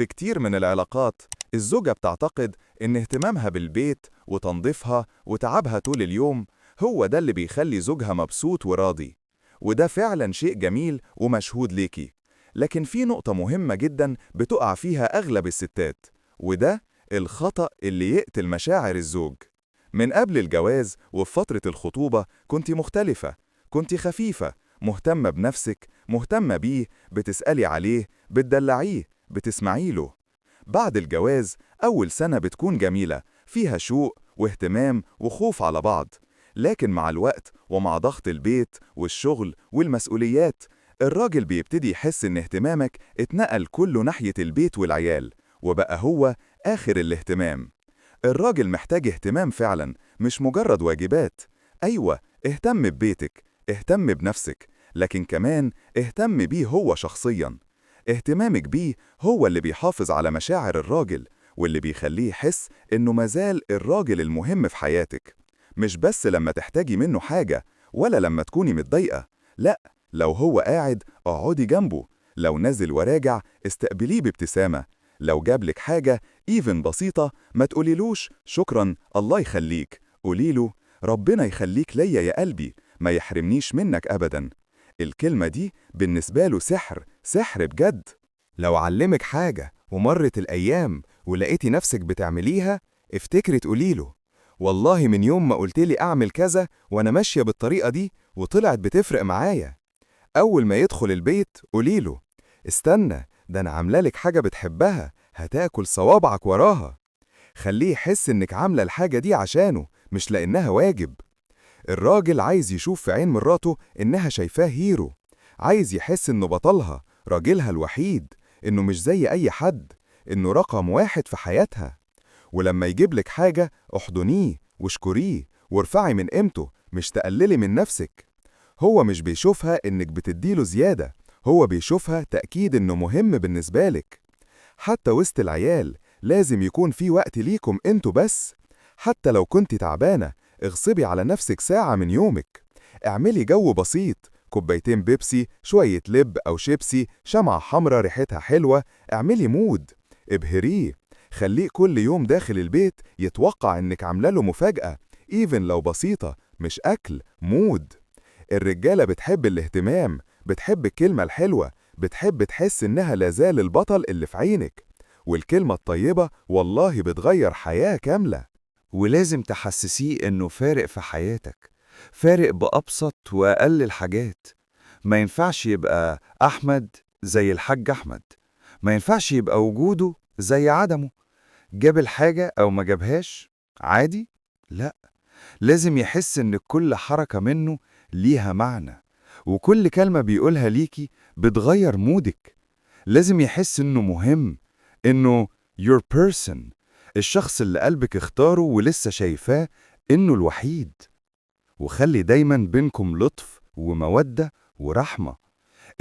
في كتير من العلاقات الزوجة بتعتقد إن اهتمامها بالبيت وتنظيفها وتعبها طول اليوم هو ده اللي بيخلي زوجها مبسوط وراضي، وده فعلا شيء جميل ومشهود ليكي. لكن في نقطة مهمة جدا بتقع فيها أغلب الستات، وده الخطأ اللي يقتل مشاعر الزوج. من قبل الجواز وفي فترة الخطوبة كنت مختلفة، كنت خفيفة، مهتمة بنفسك، مهتمة بيه، بتسألي عليه، بتدلعيه، بتسمعي له. بعد الجواز أول سنة بتكون جميلة، فيها شوق واهتمام وخوف على بعض، لكن مع الوقت ومع ضغط البيت والشغل والمسؤوليات الراجل بيبتدي يحس إن اهتمامك اتنقل كله ناحية البيت والعيال، وبقى هو آخر الاهتمام. الراجل محتاج اهتمام فعلا، مش مجرد واجبات. أيوة، اهتم ببيتك، اهتم بنفسك، لكن كمان اهتم بيه هو شخصيا. اهتمامك بيه هو اللي بيحافظ على مشاعر الراجل، واللي بيخليه يحس إنه مازال الراجل المهم في حياتك. مش بس لما تحتاجي منه حاجة، ولا لما تكوني متضايقة، لأ، لو هو قاعد اقعدي جنبه، لو نازل وراجع استقبليه بابتسامة، لو جابلك حاجة إيفن بسيطة ما تقوليلوش شكرا الله يخليك، قوليله ربنا يخليك ليا يا قلبي، ما يحرمنيش منك أبدا. الكلمة دي بالنسبة له سحر، سحر بجد. لو علمك حاجة ومرت الأيام ولقيتي نفسك بتعمليها، افتكري تقوليله والله من يوم ما قلتلي أعمل كذا وأنا ماشية بالطريقة دي وطلعت بتفرق معايا. أول ما يدخل البيت قوليله استنى، ده أنا عاملالك حاجة بتحبها هتاكل صوابعك وراها. خليه يحس إنك عاملة الحاجة دي عشانه مش لأنها واجب. الراجل عايز يشوف في عين مراته إنها شايفاه هيرو، عايز يحس إنه بطلها، راجلها الوحيد، إنه مش زي أي حد، إنه رقم واحد في حياتها. ولما يجيبلك حاجة احضنيه واشكريه وارفعي من قيمته، مش تقللي من نفسك. هو مش بيشوفها إنك بتديله زيادة، هو بيشوفها تأكيد إنه مهم بالنسبة لك. حتى وسط العيال لازم يكون في وقت ليكم انتوا بس. حتى لو كنت تعبانة اغصبي على نفسك ساعة من يومك. اعملي جو بسيط، كوبايتين بيبسي، شوية لب أو شيبسي، شمعة حمرا ريحتها حلوة. اعملي مود، ابهريه. خليه كل يوم داخل البيت يتوقع انك عامله له مفاجأة، ايفن لو بسيطة، مش أكل، مود. الرجالة بتحب الاهتمام، بتحب الكلمة الحلوة، بتحب تحس إنها لازال البطل اللي في عينك. والكلمة الطيبة والله بتغير حياة كاملة. ولازم تحسسيه إنه فارق في حياتك، فارق بأبسط وأقل الحاجات. ما ينفعش يبقى أحمد زي الحاج أحمد، ما ينفعش يبقى وجوده زي عدمه. جاب الحاجة أو ما جابهاش عادي، لا، لازم يحس إن كل حركة منه ليها معنى، وكل كلمة بيقولها ليكي بتغير مودك. لازم يحس إنه مهم، إنه your person، الشخص اللي قلبك اختاره ولسه شايفاه إنه الوحيد. وخلي دايما بينكم لطف ومودة ورحمة.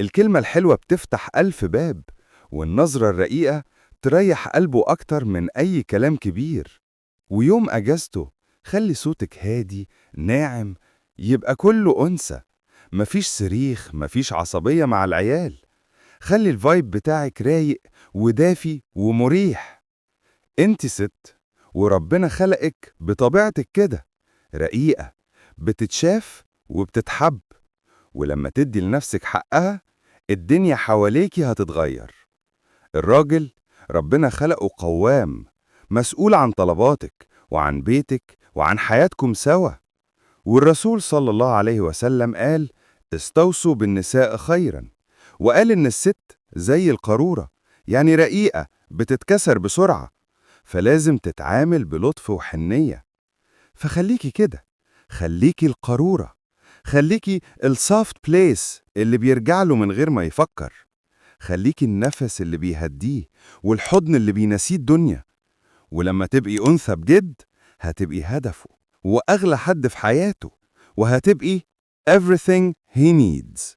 الكلمة الحلوة بتفتح ألف باب، والنظرة الرقيقة تريح قلبه أكتر من أي كلام كبير. ويوم أجازته خلي صوتك هادي ناعم، يبقى كله أنثى، مفيش صريخ، مفيش عصبية مع العيال. خلي الفايب بتاعك رايق ودافي ومريح. انت ست، وربنا خلقك بطبيعتك كده، رقيقة، بتتشاف وبتتحب. ولما تدي لنفسك حقها الدنيا حواليكي هتتغير. الراجل ربنا خلقه قوام، مسؤول عن طلباتك وعن بيتك وعن حياتكم سوا. والرسول صلى الله عليه وسلم قال استوصوا بالنساء خيرا، وقال إن الست زي القارورة، يعني رقيقة بتتكسر بسرعة، فلازم تتعامل بلطف وحنية. فخليكي كده، خليكي القارورة، خليكي السوفت بليس اللي بيرجع له من غير ما يفكر. خليكي النفس اللي بيهديه والحضن اللي بينسيه الدنيا. ولما تبقي أنثى بجد هتبقي هدفه وأغلى حد في حياته، وهتبقي everything he needs.